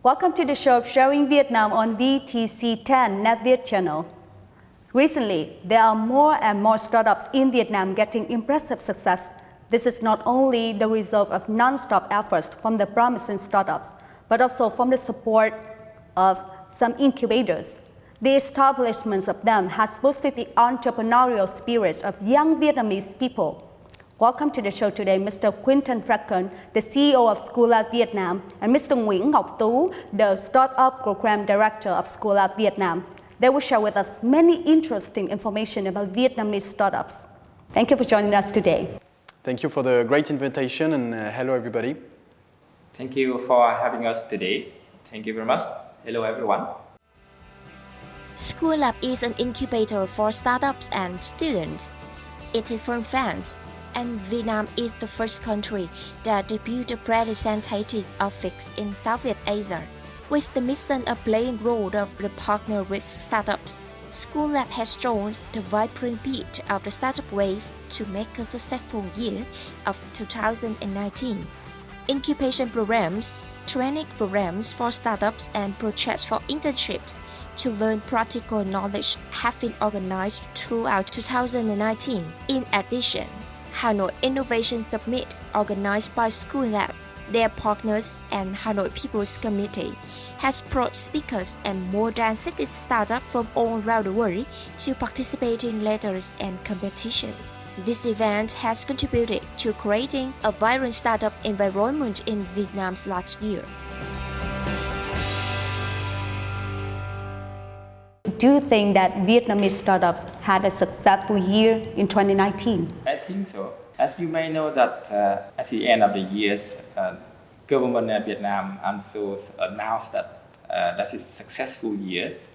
Welcome to the show Sharing Vietnam on VTC10 NetViet channel. Recently, there are more and more startups in Vietnam getting impressive success. This is not only the result of non-stop efforts from the promising startups, but also from the support of some incubators. The establishment of them has boosted the entrepreneurial spirit of young Vietnamese people. Welcome to the show today, Mr. Quinton Frecken, the CEO of Schoolab Vietnam, and Mr. Nguyễn Ngọc Tú, the Startup Program Director of Schoolab Vietnam. They will share with us many interesting information about Vietnamese startups. Thank you for joining us today. Thank you for the great invitation, and hello everybody. Thank you for having us today. Thank you very much. Hello everyone. Schoolab is an incubator for startups and students. It is from France, and Vietnam is the first country that debuted a representative office in Southeast Asia. With the mission of playing role of the partner with startups, Schoolab has shown the vibrant beat of the startup wave to make a successful year of 2019. Incubation programs, training programs for startups, and projects for internships to learn practical knowledge have been organized throughout 2019. In addition, Hanoi Innovation Summit, organized by Schoolab, their partners, and Hanoi People's Committee, has brought speakers and more than 60 startups from all around the world to participate in letters and competitions. This event has contributed to creating a vibrant startup environment in Vietnam's last year. Do you think that Vietnamese startups had a successful year in 2019? I think so. As you may know that at the end of the years, government of Vietnam also announced that that is successful years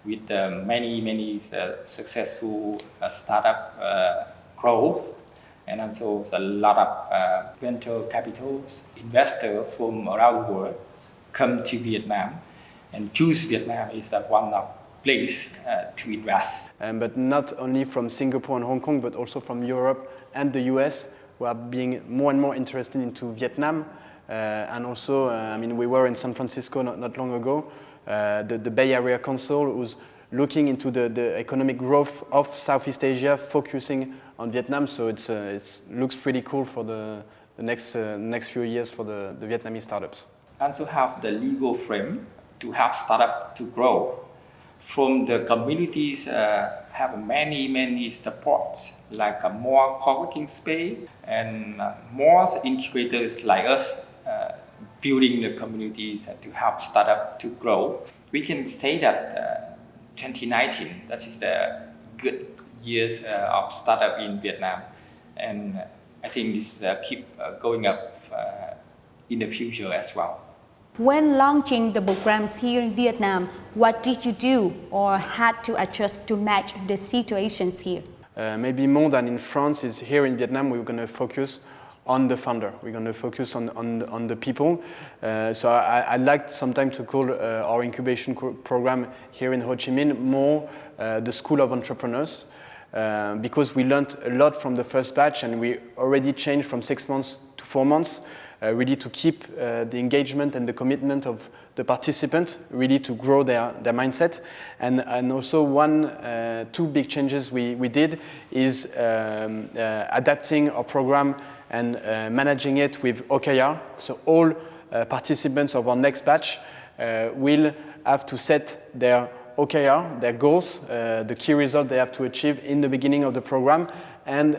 with many successful startup growth, and also a lot of venture capital investors from around the world come to Vietnam and choose Vietnam is one of place to invest. But not only from Singapore and Hong Kong, but also from Europe and the US, who are being more and more interested into Vietnam. And also, I mean, we were in San Francisco not long ago. The Bay Area Council was looking into the economic growth of Southeast Asia, focusing on Vietnam. So it looks pretty cool for the next few years for the Vietnamese startups. Also have the legal frame to help startup to grow. From the communities have many supports, like more co-working space and more incubators like us building the communities to help startup to grow. We can say that 2019, that is the good years of startup in Vietnam, and I think this keep going up in the future as well. When launching the programs here in Vietnam, what did you do or had to adjust to match the situations here? Maybe more than in France is here in Vietnam, we're going to focus on the founder. We're going to focus on the people. So I like sometimes to call our incubation program here in Ho Chi Minh more the School of Entrepreneurs, because we learned a lot from the first batch, and we already changed from 6 months to 4 months. Really to keep the engagement and the commitment of the participants, really to grow their mindset. And also two big changes we did is adapting our program and managing it with OKR. So all participants of our next batch will have to set their OKR, their goals, the key result they have to achieve in the beginning of the program. And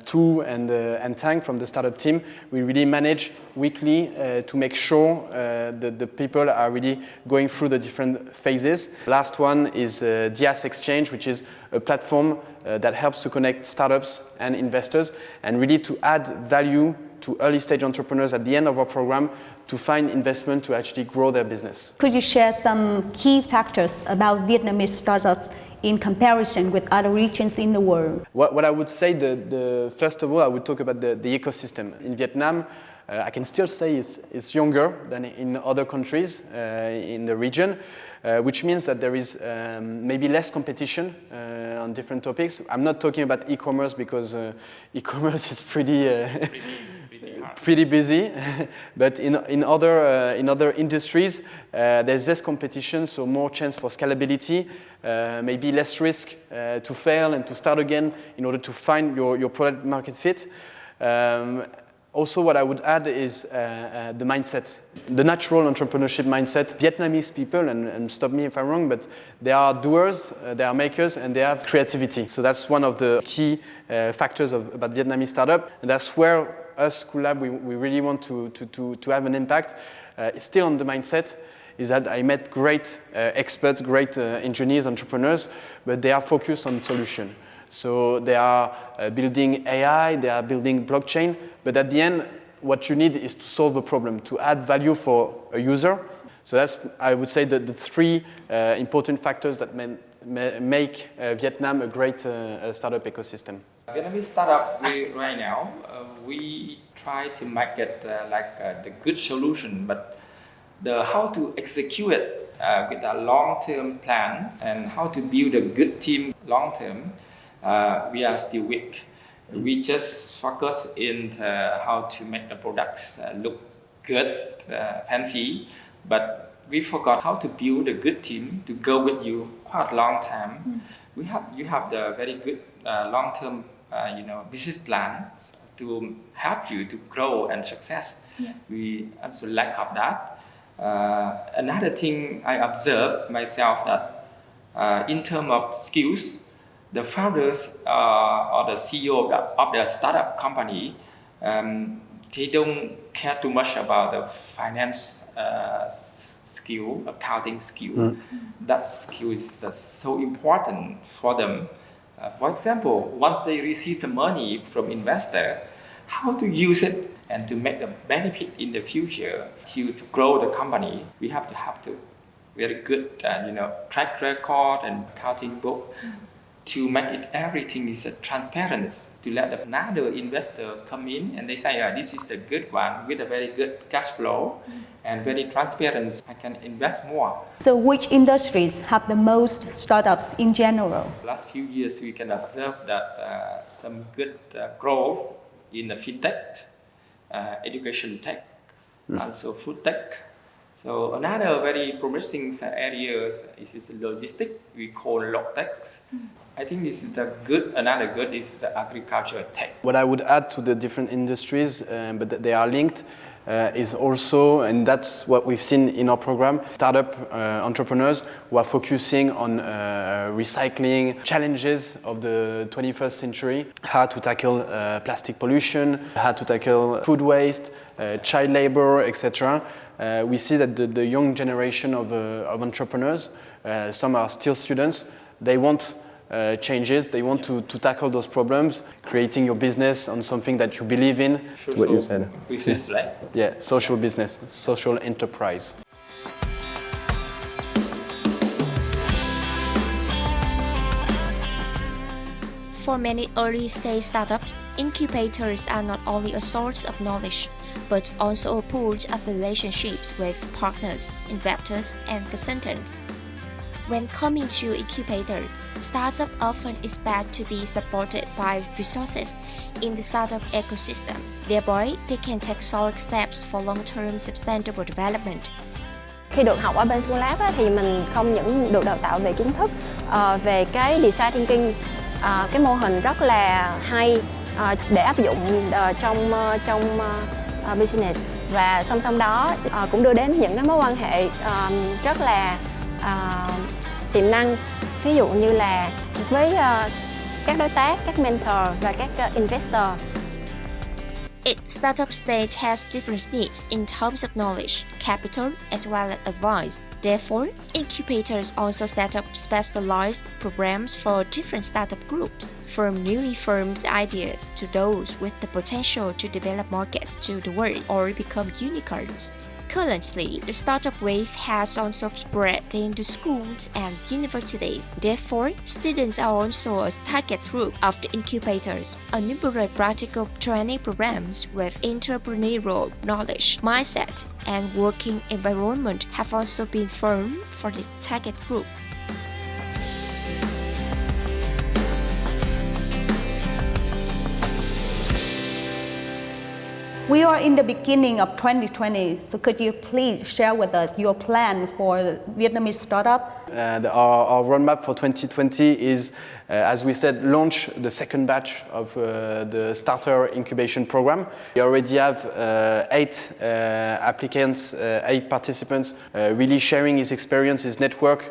Tu and Tang from the startup team, we really manage weekly to make sure that the people are really going through the different phases. Last one is Dias Exchange, which is a platform that helps to connect startups and investors, and really to add value to early stage entrepreneurs at the end of our program to find investment to actually grow their business. Could you share some key factors about Vietnamese startups in comparison with other regions in the world? What I would say, first of all, I would talk about the ecosystem. In Vietnam, I can still say it's younger than in other countries in the region, which means that there is maybe less competition on different topics. I'm not talking about e-commerce because e-commerce is pretty pretty busy, but in other industries, there's less competition, so more chance for scalability, maybe less risk to fail and to start again in order to find your product market fit. Also, what I would add is the mindset, the natural entrepreneurship mindset. Vietnamese people, and stop me if I'm wrong, but they are doers, they are makers, and they have creativity. So that's one of the key factors about Vietnamese startup, and that's where us, Schoolab, we really want to have an impact. It's still on the mindset, is that I met great experts, great engineers, entrepreneurs, but they are focused on solution. So they are building AI, they are building blockchain, but at the end, what you need is to solve a problem, to add value for a user. So that's, I would say, the three important factors that make Vietnam a great startup ecosystem. Vietnamese startup, right now, we try to make it the good solution, but how to execute it with a long-term plans and how to build a good team long-term, we are still weak. We just focus in how to make the products look good, fancy, but we forgot how to build a good team to go with you quite a long time. You have the very good long-term business plan to help you to grow and success. Yes. We also lack of that. Another thing I observed myself that in terms of skills, the founders or the CEO of the startup company, they don't care too much about the finance skill, accounting skill. That skill is so important for them. For example, once they receive the money from investor, how to use it and to make the benefit in the future to grow the company, we have to very good track record and accounting book. To make it everything is transparent, to let another investor come in and they say, this is the good one with a very good cash flow and very transparent, I can invest more. So which industries have the most startups in general? Last few years we can observe that some good growth in the fintech, education tech, also food tech. So another very promising area is logistics, we call logtech. I think this is another good is the agriculture tech. What I would add to the different industries, but they are linked, is also, and that's what we've seen in our program, startup entrepreneurs who are focusing on recycling challenges of the 21st century, how to tackle plastic pollution, how to tackle food waste, child labor, etc. We see that the young generation of entrepreneurs, some are still students, they want changes, they want to tackle those problems, creating your business on something that you believe in. What you said. Business, right? Yeah, social business, social enterprise. For many early-stage startups, incubators are not only a source of knowledge, but also a pool of relationships with partners, investors, and consultants. When coming to incubators, startups often expect to be supported by resources in the startup ecosystem. Thereby, they can take solid steps for long-term sustainable development. Khi được học ở bên Schoolab thì mình không những được đào tạo về kiến thức, về cái design thinking, cái mô hình rất là hay để áp dụng trong business, và song song đó cũng đưa đến những cái mối quan hệ rất là tiềm năng, ví dụ như là với các đối tác, các mentor và các investor. Each startup stage has different needs in terms of knowledge, capital, as well as advice. Therefore, incubators also set up specialized programs for different startup groups, from newly formed ideas to those with the potential to develop markets to the world or become unicorns. Currently, the startup wave has also spread into schools and universities. Therefore, students are also a target group of the incubators. A numerous practical training programs with entrepreneurial knowledge, mindset, and working environment have also been formed for the target group. We are in the beginning of 2020, so could you please share with us your plan for Vietnamese startup? Our roadmap for 2020 is, as we said, launch the second batch of the starter incubation program. We already have 8 applicants, 8 participants, really sharing his experience, his network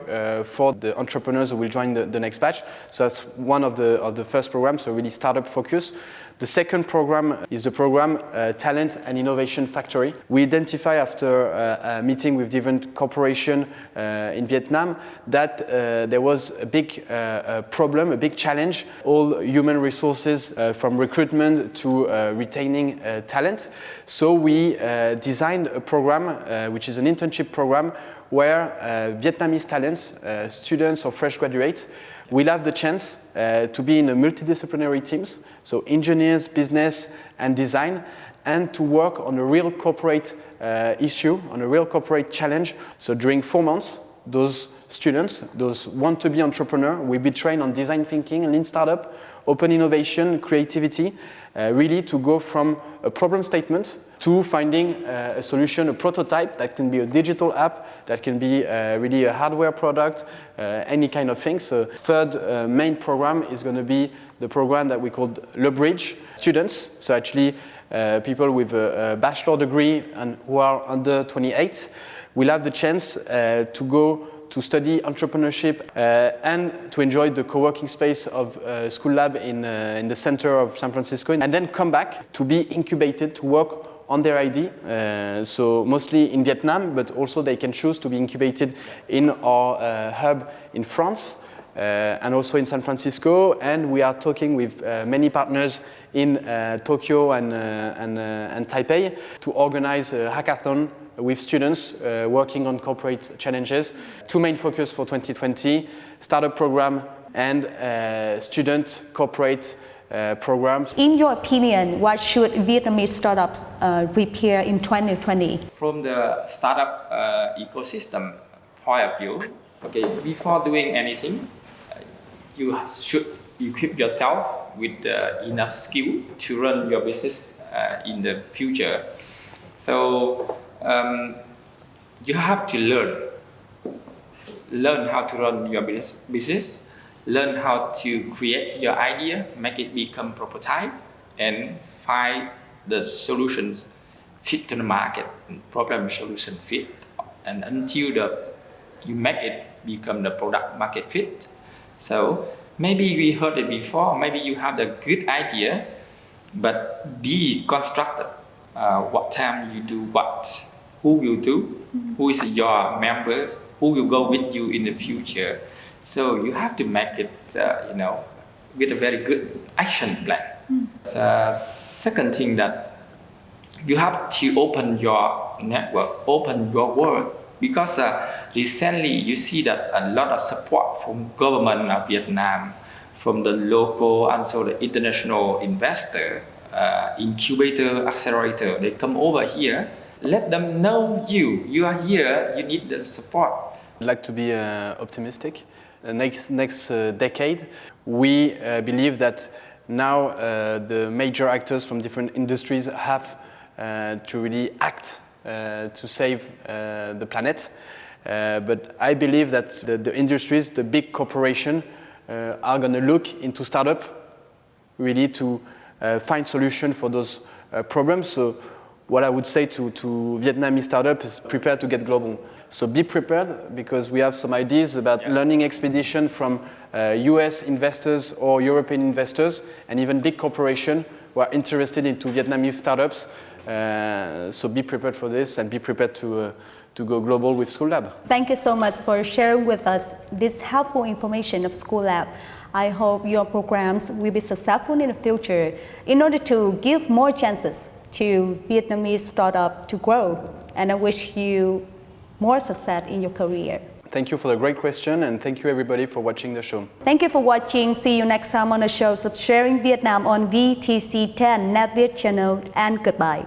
for the entrepreneurs who will join the next batch. So that's one of the first programs, so really startup focus. The second program is the program Talent and Innovation Factory. We identify after a meeting with different corporations in Vietnam that there was a big problem, a big challenge, all human resources from recruitment to retaining talent. So we designed a program which is an internship program where Vietnamese talents, students or fresh graduates, will have the chance to be in a multidisciplinary teams, so engineers, business and design, and to work on a real corporate issue, on a real corporate challenge. So during 4 months, those students, those want-to-be entrepreneurs, will be trained on design thinking, lean startup, open innovation, creativity, really to go from a problem statement to finding a solution, a prototype that can be a digital app, that can be really a hardware product, any kind of thing. So third main program is going to be the program that we called Le Bridge students. So actually people with a bachelor degree and who are under 28 will have the chance to go to study entrepreneurship and to enjoy the co-working space of Schoolab in the center of San Francisco, and then come back to be incubated to work on their idea, so mostly in Vietnam, but also they can choose to be incubated in our hub in France and also in San Francisco. And we are talking with many partners in Tokyo and Taipei to organize a hackathon with students working on corporate challenges. 2 main focus for 2020, startup program and student corporate programs. In your opinion, what should Vietnamese startups prepare in 2020? From the startup ecosystem point of view, okay, before doing anything, you should equip yourself with enough skill to run your business in the future. So you have to learn how to run your business, learn how to create your idea, make it become prototype, and find the solutions fit to the market, problem solution fit, and until you make it become the product market fit. So maybe we heard it before, maybe you have the good idea, but be constructed. What time you do what, who will do, who is your members, who will go with you in the future. So you have to make it, with a very good action plan. The second thing that you have to open your network, open your world, because recently you see that a lot of support from government of Vietnam, from the local and also the international investor, incubator, accelerator, they come over here. Let them know you are here, you need the support. I'd like to be optimistic. Next decade, we believe that now the major actors from different industries have to really act to save the planet. But I believe that the industries, the big corporations, are going to look into startup really to find solution for those problems. So what I would say to Vietnamese startups is prepare to get global. So be prepared, because we have some ideas about learning expedition from US investors or European investors and even big corporations who are interested into Vietnamese startups. So be prepared for this and be prepared to go global with Schoolab. Thank you so much for sharing with us this helpful information of Schoolab. I hope your programs will be successful in the future in order to give more chances to Vietnamese startups to grow. And I wish you more success in your career. Thank you for the great question, and thank you everybody for watching the show. Thank you for watching. See you next time on the show of Sharing Vietnam on VTC10 NetViet channel, and goodbye.